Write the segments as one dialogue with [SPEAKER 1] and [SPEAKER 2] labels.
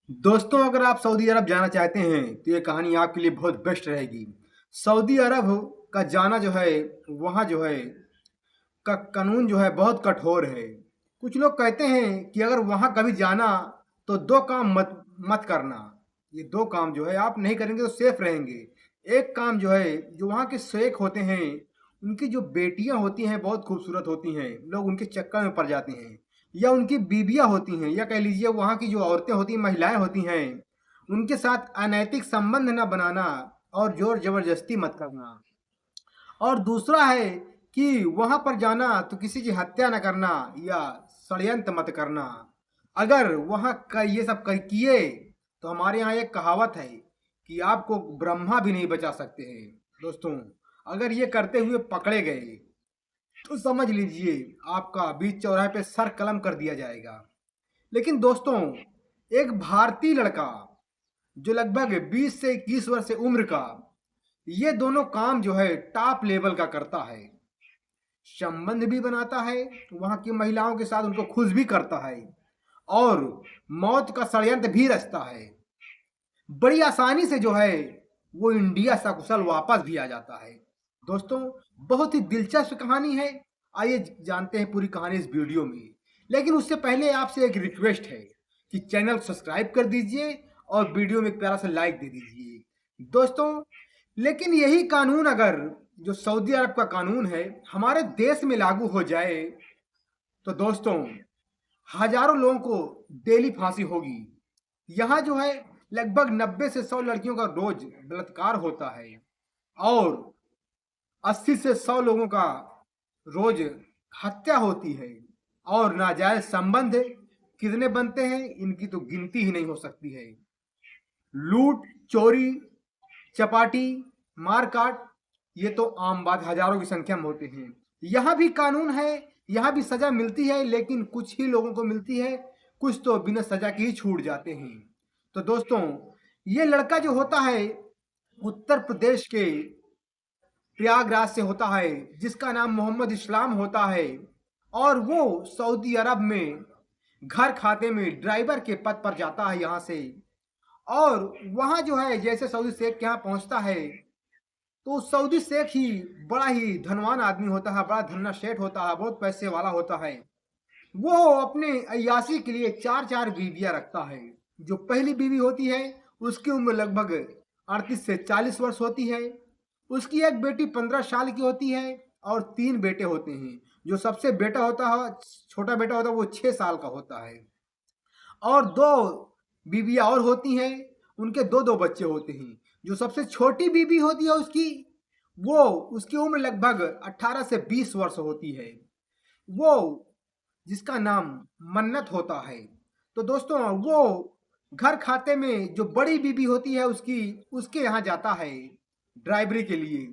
[SPEAKER 1] दोस्तों, अगर आप सऊदी अरब जाना चाहते हैं तो ये कहानी आपके लिए बहुत बेस्ट रहेगी। सऊदी अरब का जाना जो है, वहाँ जो है का कानून जो है बहुत कठोर है। कुछ लोग कहते हैं कि अगर वहाँ कभी जाना तो दो काम मत मत करना। ये दो काम जो है आप नहीं करेंगे तो सेफ रहेंगे। एक काम जो है, जो वहाँ के शेख होते हैं, उनकी जो बेटियां होती हैं बहुत खूबसूरत होती हैं, लोग उनके चक्कर में पड़ जाते हैं। या उनकी बीबियां होती हैं, या कह लीजिए वहाँ की जो औरतें होती हैं, महिलाएं होती हैं, उनके साथ अनैतिक संबंध न बनाना और जोर जबरदस्ती मत करना। और दूसरा है कि वहां पर जाना तो किसी की हत्या न करना या षड्यंत्र मत करना। अगर वहां का ये सब किए तो हमारे यहाँ एक कहावत है कि आपको ब्रह्मा भी नहीं बचा सकते हैं। दोस्तों, अगर ये करते हुए पकड़े गए तो समझ लीजिए आपका बीच चौराहे पे सर कलम कर दिया जाएगा। लेकिन दोस्तों, एक भारतीय लड़का जो लगभग 20 से 21 वर्ष से उम्र का, ये दोनों काम जो है टॉप लेवल का करता है। संबंध भी बनाता है वहां की महिलाओं के साथ, उनको खुश भी करता है और मौत का षड्यंत्र भी रचता है। बड़ी आसानी से जो है वो इंडिया सकुशल वापस भी आ जाता है। दोस्तों, बहुत ही दिलचस्प कहानी है। आइए जानते हैं पूरी कहानी इस वीडियो में। लेकिन उससे पहले आपसे एक रिक्वेस्ट है कि चैनल सब्सक्राइब कर दीजिए और वीडियो में एक प्यारा सा लाइक दे दीजिए। दोस्तों, लेकिन यही कानून अगर जो सऊदी अरब का कानून है हमारे देश में लागू हो जाए तो दोस्तों हजारों लोगों को डेली फांसी होगी। यहाँ जो है लगभग 90 से 100 लड़कियों का रोज बलात्कार होता है और 80 से 100 लोगों का रोज हत्या होती है। और नाजायज संबंध कितने बनते हैं इनकी तो गिनती ही नहीं हो सकती है। लूट, चोरी, चपाटी, मारकाट, ये तो आम बात, हजारों की संख्या में होते हैं। यहाँ भी कानून है, यहाँ भी सजा मिलती है, लेकिन कुछ ही लोगों को मिलती है, कुछ तो बिना सजा के ही छूट जाते हैं। तो दोस्तों, ये लड़का जो होता है उत्तर प्रदेश के प्रयागराज से होता है, जिसका नाम मोहम्मद इस्लाम होता है, और वो सऊदी अरब में घर खाते में ड्राइवर के पद पर जाता है यहाँ से। और वहाँ जो है जैसे सऊदी शेख के यहाँ पहुँचता है तो सऊदी शेख ही बड़ा ही धनवान आदमी होता है, बड़ा धन्ना सेठ होता है, बहुत पैसे वाला होता है। वो अपने अय्याशी के लिए चार चार बीवियां रखता है। जो पहली बीवी होती है उसकी उम्र लगभग 38 से 40 वर्ष होती है। उसकी एक बेटी 15 साल की होती है और 3 बेटे होते हैं। जो सबसे बेटा होता है, छोटा बेटा होता है, वो 6 साल का होता है। और 2 बीवियां और होती हैं, उनके दो दो बच्चे होते हैं। जो सबसे छोटी बीवी होती है वो उसकी उम्र लगभग 18 से 20 वर्ष होती है, वो जिसका नाम मन्नत होता है। तो दोस्तों, वो घर खाते में जो बड़ी बीबी होती है उसके यहाँ जाता है ड्राइवरी के लिए।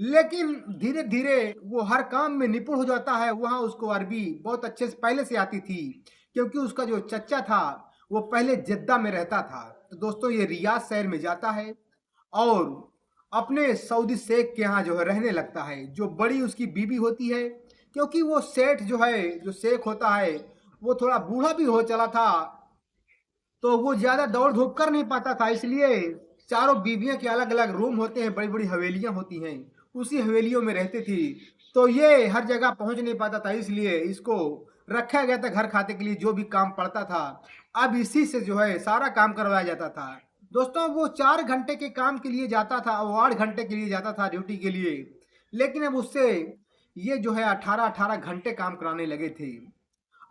[SPEAKER 1] लेकिन धीरे धीरे वो हर काम में निपुण हो जाता है। वहाँ उसको अरबी बहुत अच्छे से पहले से आती थी, क्योंकि उसका जो चच्चा था वो पहले जद्दा में रहता था। तो दोस्तों, ये रियाद शहर में जाता है और अपने सऊदी शेख के यहाँ जो है रहने लगता है। जो बड़ी उसकी बीबी होती है, क्योंकि वो सेठ जो है, जो शेख होता है, वो थोड़ा बूढ़ा भी हो चला था, तो वो ज़्यादा दौड़ धूप कर नहीं पाता था। इसलिए चारों बीवियों के अलग अलग रूम होते हैं, बड़ी बड़ी हवेलियां होती हैं, उसी हवेलियों में रहती थी। तो ये हर जगह पहुंच नहीं पाता था, इसलिए इसको रखा गया था घर खाते के लिए। जो भी काम पड़ता था अब इसी से जो है सारा काम करवाया जाता था। दोस्तों, वो 4 घंटे के काम के लिए जाता था, वो 8 घंटे के लिए जाता था ड्यूटी के लिए। लेकिन अब उससे ये जो है 18-18 घंटे काम कराने लगे थे।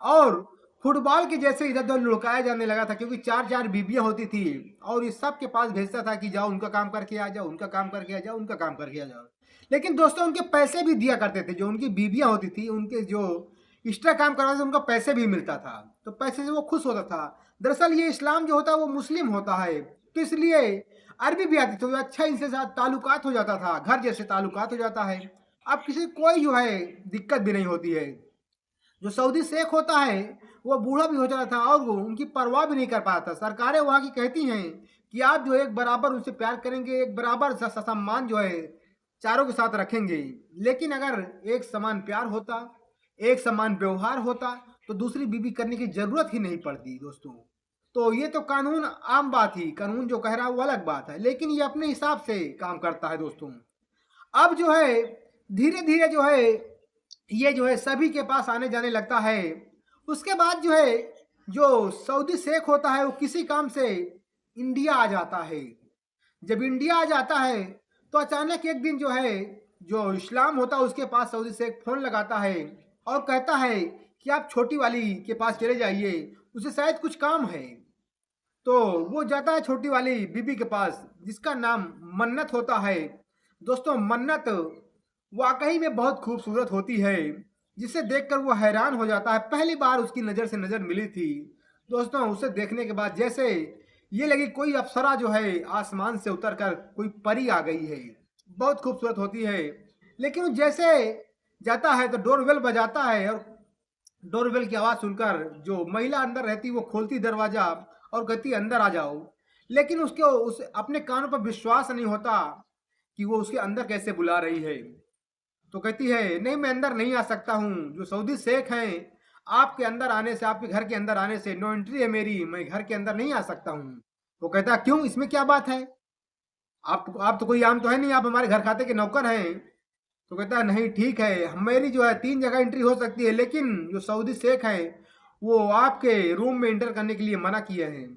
[SPEAKER 1] और फुटबॉल के जैसे इधर उधर लुढ़काया जाने लगा था, क्योंकि चार चार बीबियां होती थी और इस सब के पास भेजता था कि जाओ उनका काम करके आ जाओ, उनका काम करके आ जाओ, उनका काम करके आ जाओ। लेकिन दोस्तों, उनके पैसे भी दिया करते थे। जो उनकी बीबियां होती थी, उनके जो एक्स्ट्रा काम करवाते थे, उनका पैसे भी मिलता था, तो पैसे से वो खुश होता था। दरअसल ये इस्लाम जो होता है वो मुस्लिम होता है, तो इसलिए अरबी भी आती थी, तो अच्छा इनसे साथ ताल्लुकात हो जाता था, घर जैसे ताल्लुकात हो जाता है। अब किसी कोई जो है दिक्कत भी नहीं होती है। जो सऊदी शेख होता है वो बूढ़ा भी हो जाता था और वो उनकी परवाह भी नहीं कर पाता। सरकारें वहाँ की कहती हैं कि आप जो एक बराबर उनसे प्यार करेंगे, एक बराबर सम्मान जो है चारों के साथ रखेंगे। लेकिन अगर एक समान प्यार होता, एक समान व्यवहार होता, तो दूसरी बीवी करने की जरूरत ही नहीं पड़ती। दोस्तों, तो ये तो कानून आम बात ही, कानून जो कह रहा है वो अलग बात है, लेकिन ये अपने हिसाब से काम करता है दोस्तों। अब जो है धीरे धीरे जो है ये जो है सभी के पास आने जाने लगता है। उसके बाद जो है जो सऊदी शेख होता है वो किसी काम से इंडिया आ जाता है। जब इंडिया आ जाता है तो अचानक एक दिन जो है जो इस्लाम होता है उसके पास सऊदी शेख फोन लगाता है और कहता है कि आप छोटी वाली के पास चले जाइए, उसे शायद कुछ काम है। तो वो जाता है छोटी वाली बीबी के पास जिसका नाम मन्नत होता है। दोस्तों मन्नत वाकई में बहुत खूबसूरत होती है, जिसे देखकर वो हैरान हो जाता है। पहली बार उसकी नज़र से नज़र मिली थी दोस्तों। उसे देखने के बाद जैसे ये लगी कोई अप्सरा जो है आसमान से उतरकर कोई परी आ गई है, बहुत खूबसूरत होती है। लेकिन वो जैसे जाता है तो डोरबेल बजाता है और डोरबेल की आवाज़ सुनकर जो महिला अंदर रहती वो खोलती दरवाज़ा और कहती अंदर आ जाओ। लेकिन उसके उस अपने कानों पर विश्वास नहीं होता कि वो उसके अंदर कैसे बुला रही है। तो कहती है नहीं मैं अंदर नहीं आ सकता हूँ, जो सऊदी शेख हैं आपके अंदर आने से, आपके घर के अंदर आने से नो एंट्री है मेरी, मैं घर के अंदर नहीं आ सकता हूँ। वो कहता क्यों, इसमें क्या बात है, आप तो कोई आम तो है नहीं, आप हमारे घर खाते के नौकर हैं। तो कहता है नहीं ठीक है, मेरी जो है 3 जगह एंट्री हो सकती है, लेकिन जो सऊदी शेख हैं वो आपके रूम में एंटर करने के लिए मना किए हैं।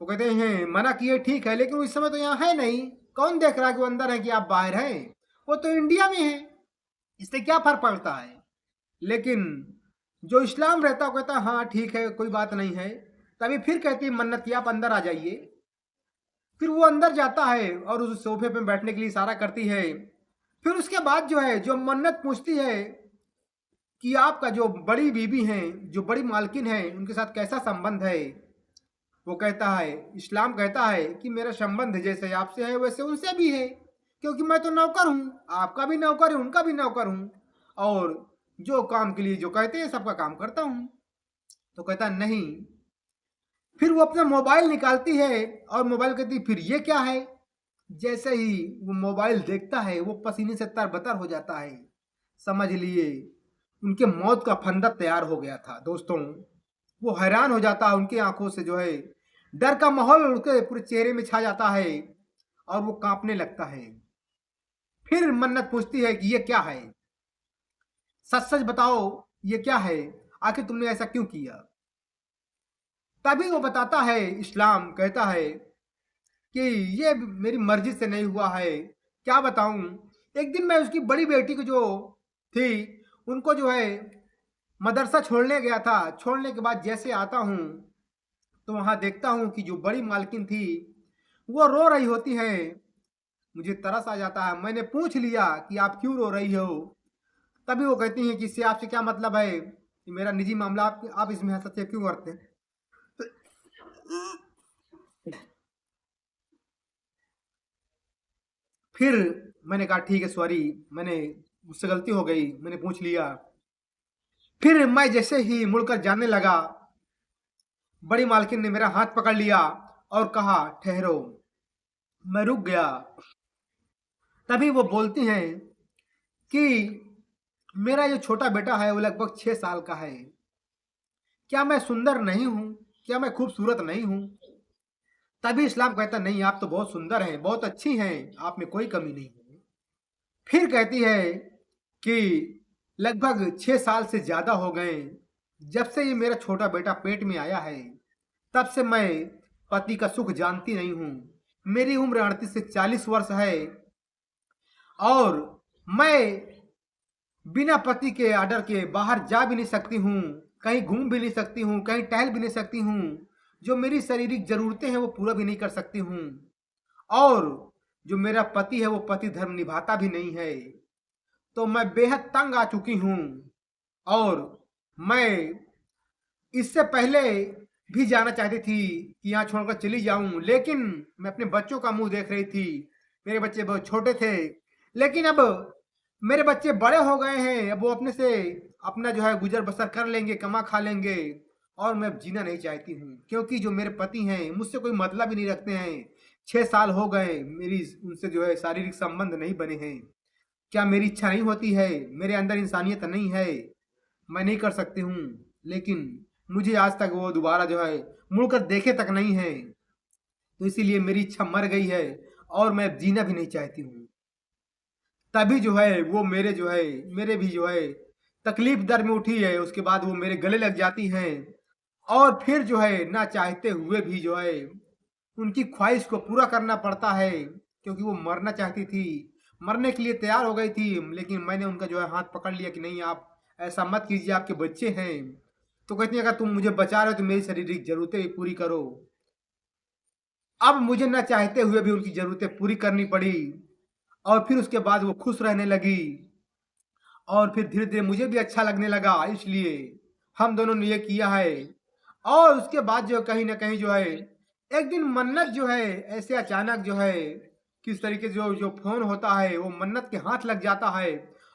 [SPEAKER 1] तो कहते हैं मना किए ठीक है, लेकिन इस समय तो यहाँ है नहीं, कौन देख रहा है कि वो अंदर है कि आप बाहर हैं, वो तो इंडिया में है, इससे क्या फर्क पड़ता है। लेकिन जो इस्लाम रहता है वो कहता है हाँ ठीक है कोई बात नहीं है। तभी फिर कहती है मन्नत कि आप अंदर आ जाइए। फिर वो अंदर जाता है और उस सोफे पे बैठने के लिए इशारा करती है। फिर उसके बाद जो है जो मन्नत पूछती है कि आपका जो बड़ी बीबी हैं, जो बड़ी मालकिन है, उनके साथ कैसा संबंध है। वो कहता है, इस्लाम कहता है कि मेरा संबंध जैसे आपसे है वैसे उनसे भी है, क्योंकि मैं तो नौकर हूँ, आपका भी नौकर है उनका भी नौकर हूँ, और जो काम के लिए जो कहते हैं सबका काम करता हूँ। तो कहता नहीं। फिर वो अपना मोबाइल निकालती है और मोबाइल कहती फिर ये क्या है। जैसे ही वो मोबाइल देखता है वो पसीने से तरबतर हो जाता है। समझ लिए उनके मौत का फंदा तैयार हो गया था दोस्तों। वो हैरान हो जाता है, उनकी आंखों से जो है डर का माहौल उसके पूरे चेहरे में छा जाता है और वो कांपने लगता है। फिर मन्नत पूछती है कि ये क्या है, सच सच बताओ ये क्या है, आखिर तुमने ऐसा क्यों किया। तभी वो बताता है, इस्लाम कहता है कि ये मेरी मर्जी से नहीं हुआ है, क्या बताऊं। एक दिन मैं उसकी बड़ी बेटी को जो थी उनको जो है मदरसा छोड़ने गया था। छोड़ने के बाद जैसे आता हूँ तो वहाँ देखता हूँ कि जो बड़ी मालकिन थी वो रो रही होती है। मुझे तरस आ जाता है। मैंने पूछ लिया कि आप क्यों रो रही हो। तभी वो कहती हैं कि इससे आपसे क्या मतलब है, कि मेरा निजी मामला, आप इसमें हस्तक्षेप क्यों करते हैं। फिर मैंने कहा ठीक है सॉरी, मैंने मुझसे गलती हो गई, मैंने पूछ लिया। फिर मैं जैसे ही मुड़कर जाने लगा, बड़ी मालकिन ने मेरा हाथ पकड़ लिया और कहा ठहरो। मैं रुक गया। तभी वो बोलती हैं कि मेरा जो छोटा बेटा है वो लगभग 6 साल का है, क्या मैं सुंदर नहीं हूँ, क्या मैं खूबसूरत नहीं हूँ। तभी इस्लाम कहता नहीं आप तो बहुत सुंदर हैं, बहुत अच्छी हैं, आप में कोई कमी नहीं है। फिर कहती है कि लगभग 6 साल से ज्यादा हो गए जब से ये मेरा छोटा बेटा पेट में आया है, तब से मैं पति का सुख जानती नहीं हूँ। मेरी उम्र 38 से 40 वर्ष है और मैं बिना पति के आर्डर के बाहर जा भी नहीं सकती हूँ, कहीं घूम भी नहीं सकती हूँ, कहीं टहल भी नहीं सकती हूँ, जो मेरी शारीरिक जरूरतें हैं वो पूरा भी नहीं कर सकती हूँ, और जो मेरा पति है वो पति धर्म निभाता भी नहीं है। तो मैं बेहद तंग आ चुकी हूँ और मैं इससे पहले भी जाना चाहती थी कि यहाँ छोड़कर चली जाऊं, लेकिन मैं अपने बच्चों का मुंह देख रही थी। मेरे बच्चे बहुत छोटे थे, लेकिन अब मेरे बच्चे बड़े हो गए हैं, अब वो अपने से अपना जो है गुजर बसर कर लेंगे, कमा खा लेंगे, और मैं अब जीना नहीं चाहती हूँ, क्योंकि जो मेरे पति हैं मुझसे कोई मतलब ही नहीं रखते हैं। 6 साल हो गए मेरी उनसे जो है शारीरिक संबंध नहीं बने हैं। क्या मेरी इच्छा नहीं होती है, मेरे अंदर इंसानियत नहीं है, मैं नहीं कर सकती हूँ, लेकिन मुझे आज तक वो दोबारा जो है मुड़कर देखे तक नहीं है। तो इसीलिए मेरी इच्छा मर गई है और मैं अब जीना भी नहीं चाहती हूँ। तभी जो है वो मेरे जो है मेरे भी जो है तकलीफ दर में उठी है, उसके बाद वो मेरे गले लग जाती हैं और फिर जो है ना चाहते हुए भी जो है उनकी ख्वाहिश को पूरा करना पड़ता है, क्योंकि वो मरना चाहती थी, मरने के लिए तैयार हो गई थी, लेकिन मैंने उनका जो है हाथ पकड़ लिया कि नहीं, आप ऐसा मत कीजिए, आपके बच्चे हैं। तो कहती है अगर तुम मुझे बचा रहे हो तो मेरी शारीरिक जरूरतें भी पूरी करो। अब मुझे ना चाहते हुए भी उनकी जरूरतें पूरी करनी पड़ी और फिर उसके बाद वो खुश रहने लगी और फिर धीरे धीरे मुझे भी अच्छा लगने लगा, इसलिए हम दोनों ने ये किया है। और उसके बाद जो कहीं ना कहीं जो है एक दिन मन्नत जो है ऐसे अचानक जो है किस तरीके से जो जो फोन होता है वो मन्नत के हाथ लग जाता है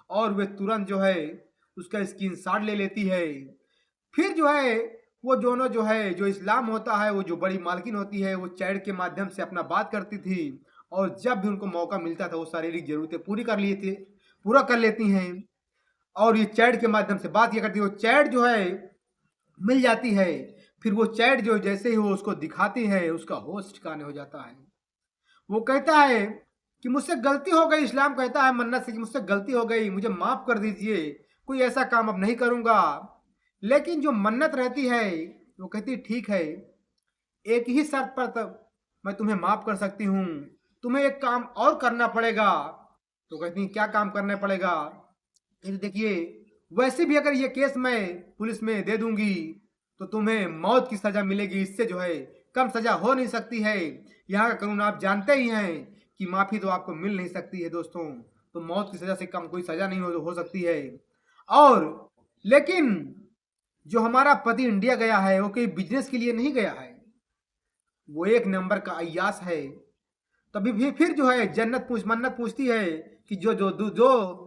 [SPEAKER 1] और वे तुरंत जो है उसका स्क्रीनशॉट ले लेती है। फिर जो है वो दोनों जो है जो इस्लाम होता है वो जो बड़ी मालकिन होती है वो चैट के माध्यम से अपना बात करती थी और जब भी उनको मौका मिलता था वो शारीरिक जरूरतें पूरा कर लेती हैं और ये चैट के माध्यम से बात ये करती है। वो चैट जो है मिल जाती है, फिर वो चैट जो जैसे ही वो उसको दिखाती है उसका होश ठिकाने हो जाता है। वो कहता है कि मुझसे गलती हो गई, इस्लाम कहता है मन्नत से कि मुझसे गलती हो गई, मुझे माफ कर दीजिए, कोई ऐसा काम अब नहीं करूंगा। लेकिन जो मन्नत रहती है वो कहती ठीक है, एक ही शर्त पर तब मैं तुम्हें माफ कर सकती हूँ, तुम्हें एक काम और करना पड़ेगा। तो कहती क्या काम करना पड़ेगा? कहती देखिए, वैसे भी अगर ये केस मैं पुलिस में दे दूंगी तो तुम्हें मौत की सजा मिलेगी, इससे जो है कम सजा हो नहीं सकती है। यहाँ का कानून आप जानते ही हैं कि माफी तो आपको मिल नहीं सकती है दोस्तों, तो मौत की सजा से कम कोई सजा नहीं हो सकती है। और लेकिन जो हमारा पति इंडिया गया है वो कोई बिजनेस के लिए नहीं गया है, वो एक नंबर का अय्यास है। तभी भी फिर जो है मन्नत पूछती है कि जो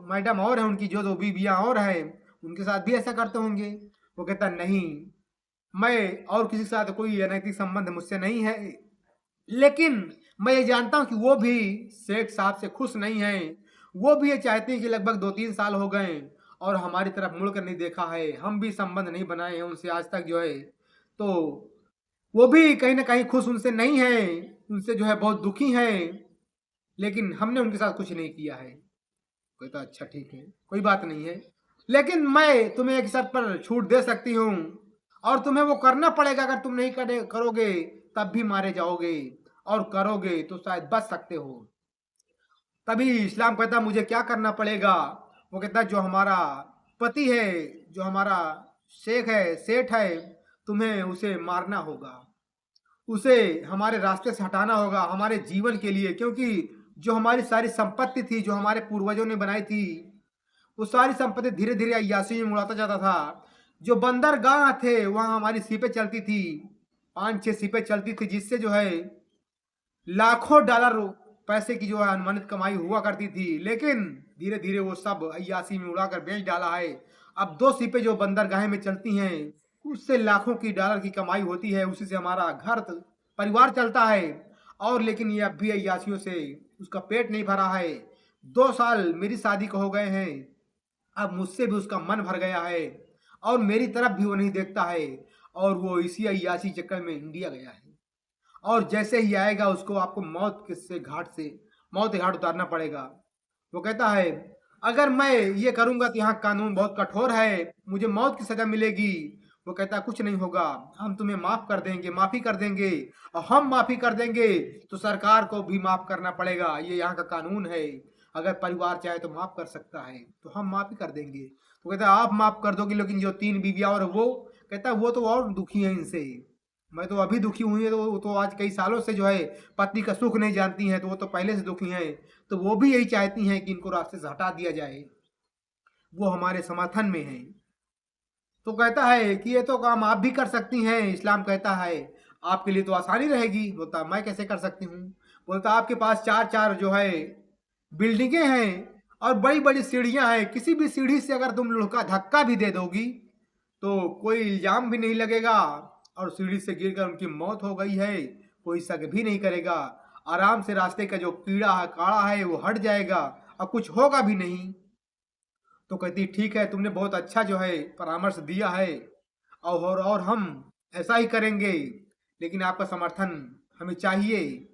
[SPEAKER 1] मैडम और है उनकी जो बीबियां और हैं उनके साथ भी ऐसा करते होंगे। वो कहता नहीं, मैं और किसी के साथ कोई अनैतिक संबंध मुझसे नहीं है, लेकिन मैं ये जानता हूँ कि वो भी शेख साहब से खुश नहीं है। वो भी ये चाहते हैं कि लगभग 2-3 साल हो गए और हमारी तरफ मुड़ कर नहीं देखा है, हम भी संबंध नहीं बनाए हैं उनसे आज तक जो है, तो वो भी कहीं ना कहीं खुश उनसे नहीं है, उनसे जो है बहुत दुखी है, लेकिन हमने उनके साथ कुछ नहीं किया है। कहता अच्छा ठीक है, कोई बात नहीं है, लेकिन मैं तुम्हें एक शर्त पर छूट दे सकती हूँ और तुम्हें वो करना पड़ेगा। अगर तुम नहीं करोगे तब भी मारे जाओगे, और करोगे तो शायद बच सकते हो। तभी इस्लाम कहता मुझे क्या करना पड़ेगा? वो कहता जो हमारा पति है, जो हमारा शेख है, सेठ है, तुम्हें उसे मारना होगा, उसे हमारे रास्ते से हटाना होगा हमारे जीवन के लिए, क्योंकि जो हमारी सारी संपत्ति थी जो हमारे पूर्वजों ने बनाई थी वो सारी संपत्ति धीरे धीरे अय्याशी में उड़ाता जाता था। जो बंदरगाह थे वहां हमारी सीपें चलती थी, 5-6 सीपें चलती थी, जिससे जो है लाखों डॉलर पैसे की जो है अनुमानित कमाई हुआ करती थी, लेकिन धीरे धीरे वो सब अय्याशी में उड़ाकर बेच डाला है। अब 2 सीपें जो बंदरगाह में चलती हैं उससे लाखों की डॉलर की कमाई होती है, उसी से हमारा घर परिवार चलता है। और लेकिन ये अब भी अय्याशियों से उसका पेट नहीं भरा है। 2 साल मेरी शादी को हो गए हैं, अब मुझसे भी उसका मन भर गया है और मेरी तरफ भी वो नहीं देखता है, और वो इसी अय्याशी चक्कर में इंडिया गया है। और जैसे ही आएगा उसको आपको मौत के घाट उतारना पड़ेगा। वो कहता है अगर मैं ये करूंगा तो यहाँ कानून बहुत कठोर है, मुझे मौत की सजा मिलेगी। वो कहता है कुछ नहीं होगा, हम तुम्हें माफ कर देंगे, माफी कर देंगे, और हम माफी कर देंगे तो सरकार को भी माफ करना पड़ेगा, ये यहाँ का कानून है। अगर परिवार चाहे तो माफ कर सकता है तो हम माफी कर देंगे। तो कहता है आप माफ कर दोगे, लेकिन जो 3 बीवियां और वो, कहता है वो तो और दुखी है इनसे, मैं तो अभी दुखी हुई है, तो वो तो आज कई सालों से जो है पत्नी का सुख नहीं जानती हैं, तो वो तो पहले से दुखी हैं, तो वो भी यही चाहती हैं कि इनको रास्ते से हटा दिया जाए, वो हमारे समर्थन में हैं। तो कहता है कि ये तो काम आप भी कर सकती हैं। इस्लाम कहता है आपके लिए तो आसानी रहेगी। बोलता मैं कैसे कर सकती हूँ? बोलता आपके पास 4-4 जो है बिल्डिंगें हैं और बड़ी बड़ी सीढ़ियां हैं, किसी भी सीढ़ी से अगर तुम लुढ़का धक्का भी दे दोगी तो कोई इल्जाम भी नहीं लगेगा, और सीढ़ी से गिरकर उनकी मौत हो गई है कोई शक भी नहीं करेगा, आराम से रास्ते का जो कीड़ा है काड़ा है वो हट जाएगा और कुछ होगा भी नहीं। तो कहती ठीक है, तुमने बहुत अच्छा जो है परामर्श दिया है, और हम ऐसा ही करेंगे, लेकिन आपका समर्थन हमें चाहिए,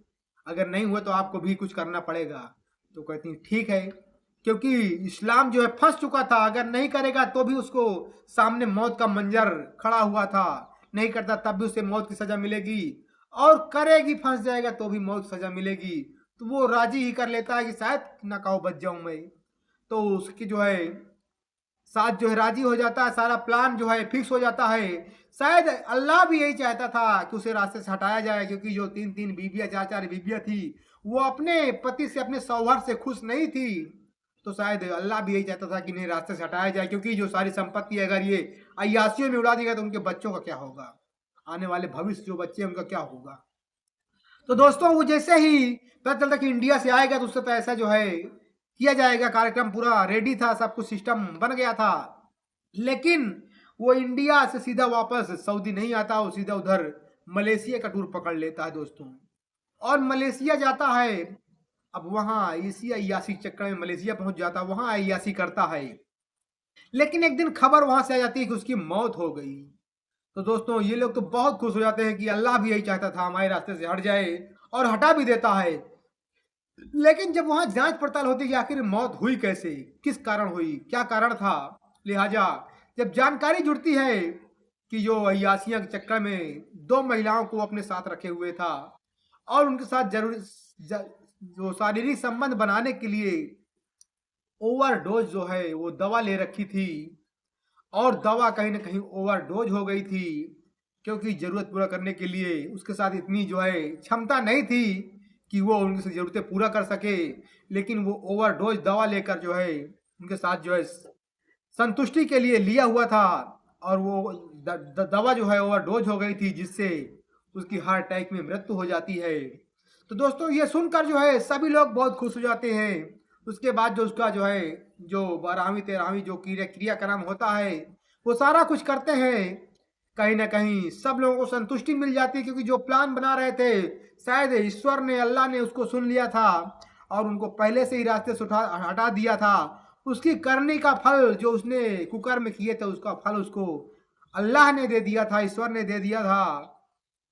[SPEAKER 1] अगर नहीं हुआ तो आपको भी कुछ करना पड़ेगा। तो कहती ठीक है, क्योंकि इस्लाम जो है फंस चुका था, अगर नहीं करेगा तो भी उसको सामने मौत का मंजर खड़ा हुआ था, नहीं करता तब भी उसे मौत की सजा मिलेगी, और करेगी फंस जाएगा तो भी मौत सजा मिलेगी। तो वो राजी ही कर लेता है कि शायद ना कहो बच जाऊं मैं। तो उसकी जो है साथ जो है राजी हो जाता है, सारा प्लान जो है फिक्स हो जाता है। शायद अल्लाह भी यही चाहता था कि उसे रास्ते से हटाया जाए, क्योंकि जो 3-3 बीबियां 4-4 बीबियां थी वो अपने पति से अपने शौहर से खुश नहीं थी। तो शायद अल्लाह भी यही चाहता था कि इन्हें रास्ते से हटाया जाए, क्योंकि जो सारी संपत्ति अगर ये अय्यासियों में उड़ा दी गई तो उनके बच्चों का क्या होगा, आने वाले भविष्य जो बच्चे हैं उनका क्या होगा। तो दोस्तों वो जैसे ही पता चलता कि इंडिया से आएगा तो उससे तो ऐसा जो है किया जाएगा, कार्यक्रम पूरा रेडी था, सब कुछ सिस्टम बन गया था। लेकिन वो इंडिया से सीधा वापस सऊदी नहीं आता, वो सीधा उधर मलेशिया का टूर पकड़ लेता है दोस्तों, और मलेशिया जाता है। अब वहाँ इसी अय्यासी चक्कर में मलेशिया पहुंच जाता है, वहाँ अय्यासी करता है। लेकिन एक दिन खबर वहां से आ जाती है कि उसकी मौत हो गई। तो दोस्तों ये लोग तो बहुत खुश हो जाते हैं कि अल्लाह भी यही चाहता था हमारे रास्ते से हट जाए, और हटा भी देता है। लेकिन जब वहां जांच पड़ताल होती है कि आखिर मौत हुई कैसे, किस कारण हुई, क्या कारण था, लिहाजा जब जानकारी जुड़ती है कि जो अय्यासियां के चक्कर में 2 महिलाओं को अपने साथ रखे हुए था, और उनके साथ जो शारीरिक संबंध बनाने के लिए ओवरडोज जो है वो दवा ले रखी थी, और दवा कहीं ना कहीं ओवरडोज हो गई थी, क्योंकि ज़रूरत पूरा करने के लिए उसके साथ इतनी जो है क्षमता नहीं थी कि वो उनकी ज़रूरतें पूरा कर सके। लेकिन वो ओवरडोज दवा लेकर जो है उनके साथ जो है संतुष्टि के लिए लिया हुआ था, और वो दवा जो है ओवरडोज हो गई थी, जिससे उसकी हार्ट अटैक में मृत्यु हो जाती है। तो दोस्तों ये सुनकर जो है सभी लोग बहुत खुश हो जाते हैं। उसके बाद जो उसका जो है जो 12वीं 13वीं जो क्रियाक्रम होता है वो सारा कुछ करते हैं। कहीं ना कहीं सब लोगों को संतुष्टि मिल जाती है, क्योंकि जो प्लान बना रहे थे शायद ईश्वर ने, अल्लाह ने उसको सुन लिया था, और उनको पहले से ही रास्ते से हटा दिया था। उसकी करने का फल जो उसने कुकर्म किए थे उसका फल उसको अल्लाह ने दे दिया था, ईश्वर ने दे दिया था।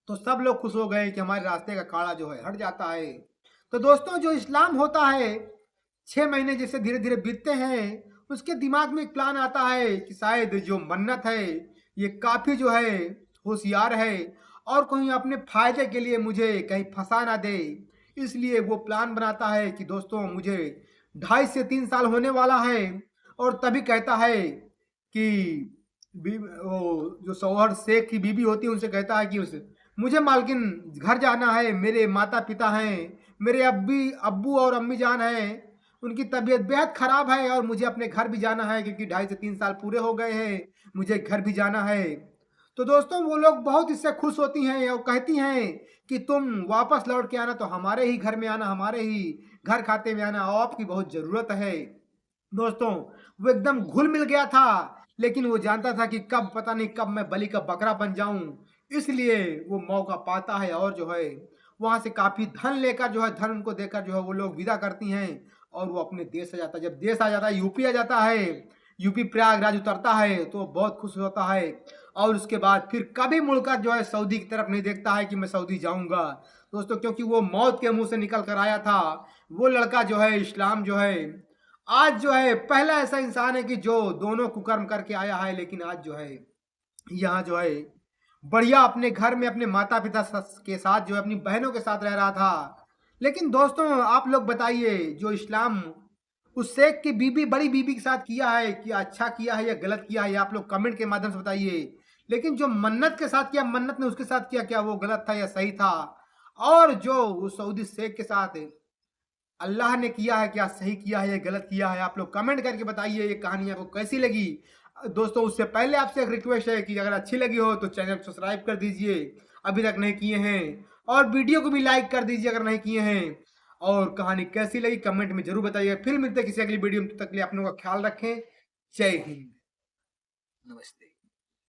[SPEAKER 1] तो सब लोग खुश हो गए कि हमारे रास्ते का काड़ा जो है हट जाता है। तो दोस्तों जो इस्लाम होता है, 6 महीने जैसे धीरे धीरे बीतते हैं, उसके दिमाग में एक प्लान आता है कि शायद जो मन्नत है ये काफ़ी जो है होशियार है, और कहीं अपने फायदे के लिए मुझे कहीं फंसा ना दे। इसलिए वो प्लान बनाता है कि दोस्तों मुझे 2.5 से 3 साल होने वाला है, और तभी कहता है कि वो जो शौहर शेख की बीबी होती है उनसे कहता है कि उस मुझे मालकिन घर जाना है, मेरे माता पिता हैं, मेरे अब्बू और अम्मी जान हैं, उनकी तबीयत बेहद ख़राब है, और मुझे अपने घर भी जाना है, क्योंकि 2.5 से 3 साल पूरे हो गए हैं, मुझे घर भी जाना है। तो दोस्तों वो लोग बहुत इससे खुश होती हैं और कहती हैं कि तुम वापस लौट के आना, तो हमारे ही घर में आना, हमारे ही घर खाते में आना, और आपकी बहुत ज़रूरत है। दोस्तों वो एकदम घुल मिल गया था, लेकिन वो जानता था कि कब, पता नहीं कब मैं बलि का बकरा बन जाऊं। इसलिए वो मौका पाता है, और जो है वहां से काफी धन लेकर जो है, धन उनको देकर जो है वो लोग विदा करती हैं, और वो अपने देश आ जाता है। जब देश आ जाता है, यूपी आ जाता है, यूपी प्रयागराज उतरता है, तो बहुत खुश होता है। और उसके बाद फिर कभी मुड़कर जो है सऊदी की तरफ नहीं देखता है कि मैं सऊदी जाऊंगा दोस्तों, क्योंकि वो मौत के मुंह से निकल कर आया था। वो लड़का जो है इस्लाम जो है आज जो है पहला ऐसा इंसान है कि जो दोनों कुकर्म करके आया है, लेकिन आज जो है यहाँ जो है बढ़िया अपने घर में अपने माता पिता के साथ जो है अपनी बहनों के साथ रह रहा था। लेकिन दोस्तों आप लोग बताइए, जो इस्लाम उस शेख की बीबी, बड़ी बीबी के साथ किया है, क्या अच्छा किया है या गलत किया है, आप लोग कमेंट के माध्यम से बताइए। लेकिन जो मन्नत के साथ किया, मन्नत ने उसके साथ किया, क्या वो गलत था या सही था? और जो उस सऊदी शेख के साथ अल्लाह ने किया है, क्या सही किया है या गलत किया है? आप लोग कमेंट करके बताइए ये कहानी आपको कैसी लगी। दोस्तों उससे पहले आपसे एक रिक्वेस्ट है कि अगर अच्छी लगी हो तो चैनल को सब्सक्राइब कर दीजिए अभी तक नहीं किए हैं, और वीडियो को भी लाइक कर दीजिए अगर नहीं किए हैं। और कहानी कैसी लगी कमेंट में जरूर बताइए। फिर मिलते हैं किसी अगली वीडियो में, तब तक के लिए अपनों का ख्याल रखें। जय हिंद, नमस्ते।